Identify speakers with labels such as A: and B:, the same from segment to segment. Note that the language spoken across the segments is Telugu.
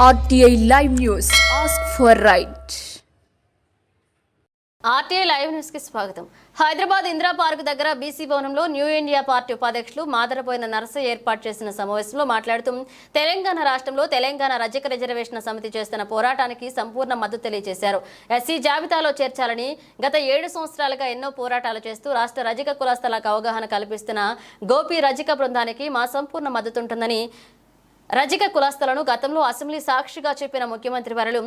A: RTI Live News. Ask for right.
B: RTI live news కి స్వాగతం. హైదరాబాద్ ఇందిరా పార్క్ దగ్గర బీసీ భవనంలో న్యూ ఇండియా పార్టీ ఉపాధ్యక్షులు మాదరపోయిన నరసయ్య ఏర్పాటు చేసిన సమావేశంలో మాట్లాడుతూ తెలంగాణ రాష్ట్రంలో తెలంగాణ రజక రిజర్వేషన్ సమితి చేస్తున్న పోరాటానికి సంపూర్ణ మద్దతు తెలియజేశారు. ఎస్సీ జాబితాలో చేర్చాలని గత 7 సంవత్సరాలుగా ఎన్నో పోరాటాలు చేస్తూ రాష్ట్ర రజక కులస్తులకు అవగాహన కల్పిస్తున్న గోపి రజక బృందానికి మా సంపూర్ణ మద్దతు ఉంటుందని రజక కులస్తులను గతంలో అసెంబ్లీ సాక్షిగా చెప్పిన ముఖ్యమంత్రి వర్యులు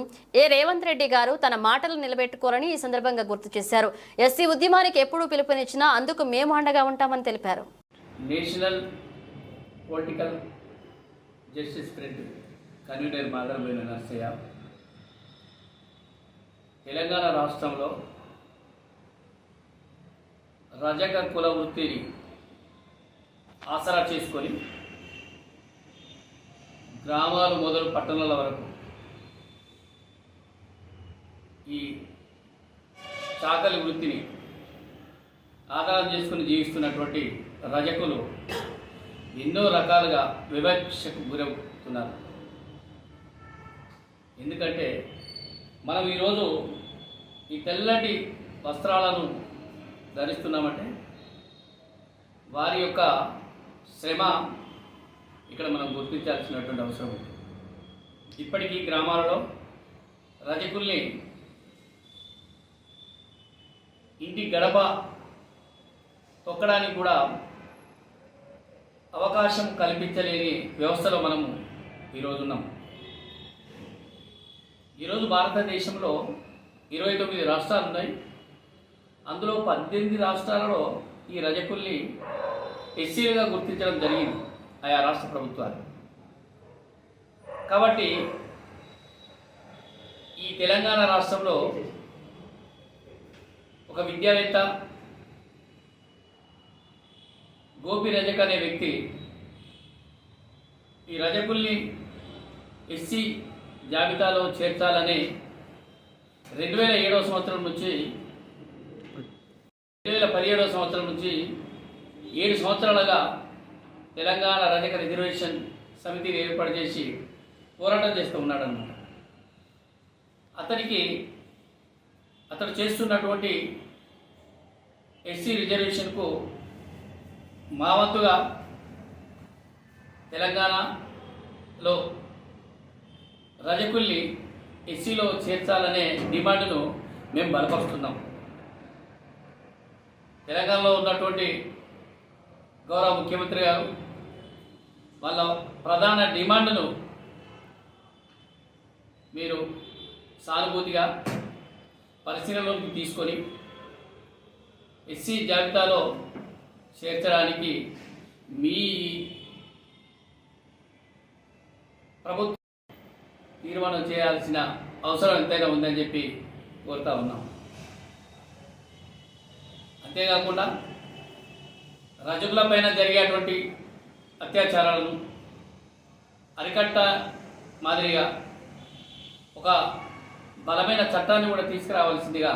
B: రేవంత్ రెడ్డి గారు తన మాటలు నిలబెట్టుకోరని ఈ సందర్భంగా గుర్తు చేశారు. ఎస్సీ ఉద్యమానికి ఎప్పుడూ పిలుపునిచ్చినా అందుకు మేము అండగా ఉంటామని తెలిపారు.
C: National political justice front convener మాదరపోయిన నరసయ్య తెలంగాణ రాష్ట్రంలో రజక కుల వృత్తిని ఆసరా చేసుకొని గ్రామాలు మొదలు పట్టణాల వరకు ఈ చాకలి వృత్తిని ఆధారం చేసుకుని జీవిస్తున్నటువంటి రజకులు ఎన్నో రకాలుగా వివక్షకు గురవుతున్నారు. ఎందుకంటే మనం ఈరోజు ఈ తెల్లటి వస్త్రాలను ధరిస్తున్నామంటే వారి యొక్క శ్రమ ఇక్కడ మనం గుర్తించాల్సినటువంటి అవసరం ఉంది. ఇప్పటికీ గ్రామాలలో రజకుల్ని ఇంటి గడప తొక్కడానికి కూడా అవకాశం కల్పించలేని వ్యవస్థలో మనము ఈరోజు ఉన్నాం. ఈరోజు భారతదేశంలో 29 రాష్ట్రాలు ఉన్నాయి. అందులో 18 రాష్ట్రాలలో ఈ రజకుల్ని ఎస్సీలుగా గుర్తించడం జరిగింది ఆయా రాష్ట్ర ప్రభుత్వాలు. కాబట్టి ఈ తెలంగాణ రాష్ట్రంలో ఒక విద్యావేత్త గోపి రజక్ అనే వ్యక్తి ఈ రజకుల్ని ఎస్సీ జాబితాలో చేర్చాలని 2007 సంవత్సరం నుంచి 2017 సంవత్సరం నుంచి 7 సంవత్సరాలుగా తెలంగాణ రజక రిజర్వేషన్ సమితిని ఏర్పాటు చేసి పోరాటం చేస్తూ ఉన్నాడన్నమాట. అతడు చేస్తున్నటువంటి ఎస్సీ రిజర్వేషన్కు మా వంతుగా తెలంగాణలో రజకుల్ని ఎస్సీలో చేర్చాలనే డిమాండ్ను మేము బలపరుస్తున్నాం. తెలంగాణలో ఉన్నటువంటి గౌరవ ముఖ్యమంత్రి గారు వాళ్ళ ప్రధాన డిమాండ్ను మీరు సానుభూతిగా పరిశీలనలోకి తీసుకొని ఎస్సీ జాబితాలో చేర్చడానికి మీ ప్రభుత్వం తీర్మానం చేయాల్సిన అవసరం ఎంతైనా ఉందని చెప్పి కోరుతా ఉన్నాం. అంతేకాకుండా రజకులపైన జరిగేటువంటి అత్యాచారాలను అరికట్ట మాదిరిగా ఒక బలమైన చట్టాన్ని కూడా తీసుకురావాల్సిందిగా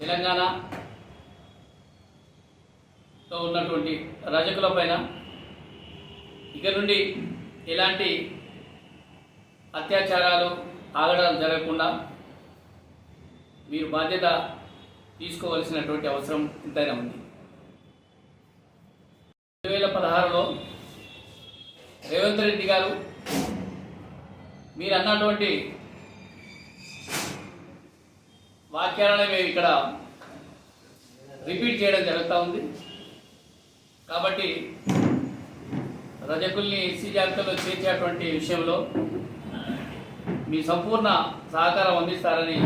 C: తెలంగాణలో ఉన్నటువంటి రజకులపైన ఇక నుండి ఎలాంటి అత్యాచారాలు ఆగడాలు జరగకుండా మీరు బాధ్యత తీసుకోవాల్సినటువంటి అవసరం ఎంతైనా ఉంది. 2016లో రేవంత్ రెడ్డి గారు మీరు అన్నటువంటి వాక్యాలను మేము ఇక్కడ రిపీట్ చేయడం జరుగుతూ ఉంది. కాబట్టి రజకుల్ని ఎస్సీ జాబితాలో చేర్చేటువంటి విషయంలో మీ సంపూర్ణ సహకారం అందిస్తారని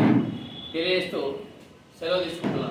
C: తెలియజేస్తూ సెలవు తీసుకుంటున్నాను.